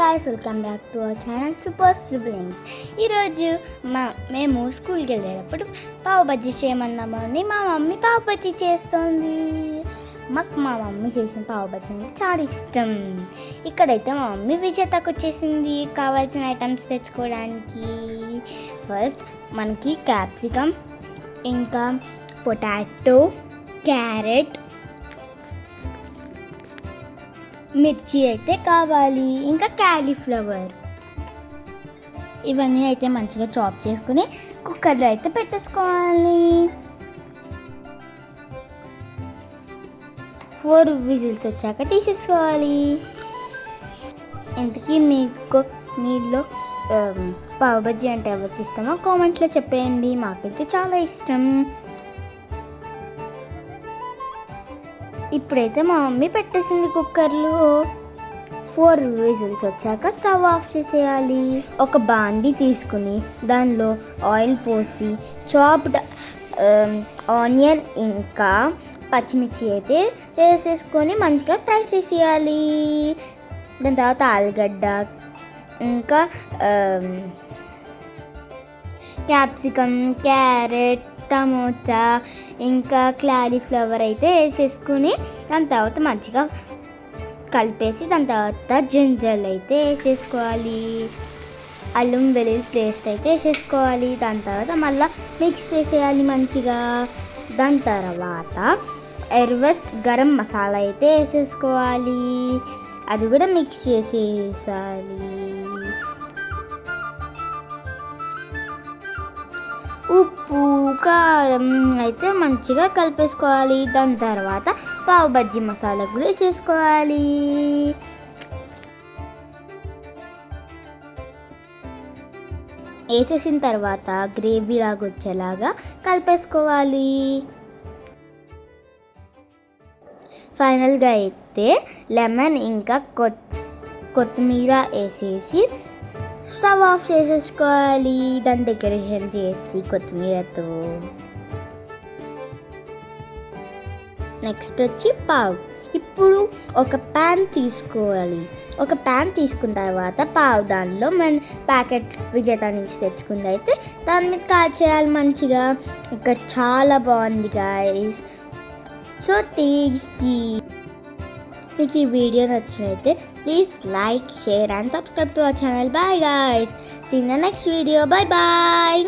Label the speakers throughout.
Speaker 1: guys, welcome back to our channel Super Siblings. ఈరోజు మేము స్కూల్కి వెళ్ళేటప్పుడు పావు బజ్జీ చేయమన్నామని మా మమ్మీ పావు బజ్జీ చేస్తుంది. మాకు మా మమ్మీ చేసిన పావు బజ్జీ అంటే చాలా ఇష్టం. ఇక్కడైతే మా మమ్మీ విజేతకు వచ్చేసింది కావాల్సిన ఐటమ్స్ తెచ్చుకోవడానికి. ఫస్ట్ మనకి క్యాప్సికమ్, ఇంకా పొటాటో, క్యారెట్, మిర్చి అయితే కావాలి, ఇంకా క్యాలీఫ్లవర్. ఇవన్నీ అయితే మంచిగా చాప్ చేసుకుని కుక్కర్లో అయితే పెట్టేసుకోవాలి. 4 విజిల్స్ వచ్చాక తీసేసుకోవాలి. ఇంతకీ మీలో పావు బజ్జీ అంటే ఎవరికి ఇష్టమో కామెంట్లో చెప్పేయండి. మాకైతే చాలా ఇష్టం. ఇప్పుడైతే మా మమ్మీ పెట్టేసింది కుక్కర్లో. 4 విజిల్స్ వచ్చాక స్టవ్ ఆఫ్ చేసేయాలి. ఒక బాండి తీసుకుని దానిలో ఆయిల్ పోసి చాప్డ్ ఆనియన్ ఇంకా పచ్చిమిర్చి అయితే వేసేసుకొని మంచిగా ఫ్రై చేసేయాలి. దాని తర్వాత ఆలుగడ్డ, ఇంకా క్యాప్సికమ్, క్యారెట్, టమోటా, ఇంకా క్యాలీఫ్లవర్ అయితే వేసేసుకుని దాని తర్వాత మంచిగా కలిపేసి దాని తర్వాత జింజర్ అయితే వేసేసుకోవాలి. అల్లం వెల్లుల్లి పేస్ట్ అయితే వేసేసుకోవాలి. దాని తర్వాత మళ్ళీ మిక్స్ చేసేయాలి మంచిగా. దాని తర్వాత ఎర్వెస్ట్ గరం మసాలా అయితే వేసేసుకోవాలి. అది కూడా మిక్స్ చేసేసాలి. ఉప్పు, కారం అయితే మంచిగా కలిపేసుకోవాలి. దాని తర్వాత పావు బజ్జీ మసాలా కూడా వేసేసుకోవాలి. వేసేసిన తర్వాత గ్రేవీ లాగా వచ్చేలాగా కలిపేసుకోవాలి. ఫైనల్గా అయితే లెమన్ ఇంకా కొత్తిమీర వేసేసి స్టవ్ ఆఫ్ చేసేసుకోవాలి. దాన్ని డెకరేషన్ చేసి కొత్తిమీరతో. నెక్స్ట్ వచ్చి పావు. ఇప్పుడు ఒక ప్యాన్ తీసుకోవాలి. ఒక ప్యాన్ తీసుకున్న తర్వాత పావు దానిలో మన ప్యాకెట్ విజేత నుంచి తెచ్చుకుంది అయితే దాని మీద కాల్చేయాలి మంచిగా. ఇక్కడ చాలా బాగుంది గాయస్, సో టేస్టీ. మీకు ఈ వీడియో నచ్చినైతే please like, share and subscribe to our channel. Bye guys, see in the next video. Bye bye.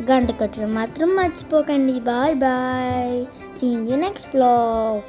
Speaker 1: గంట కొట్టడం మాత్రం మర్చిపోకండి. Bye bye. See in you next blog.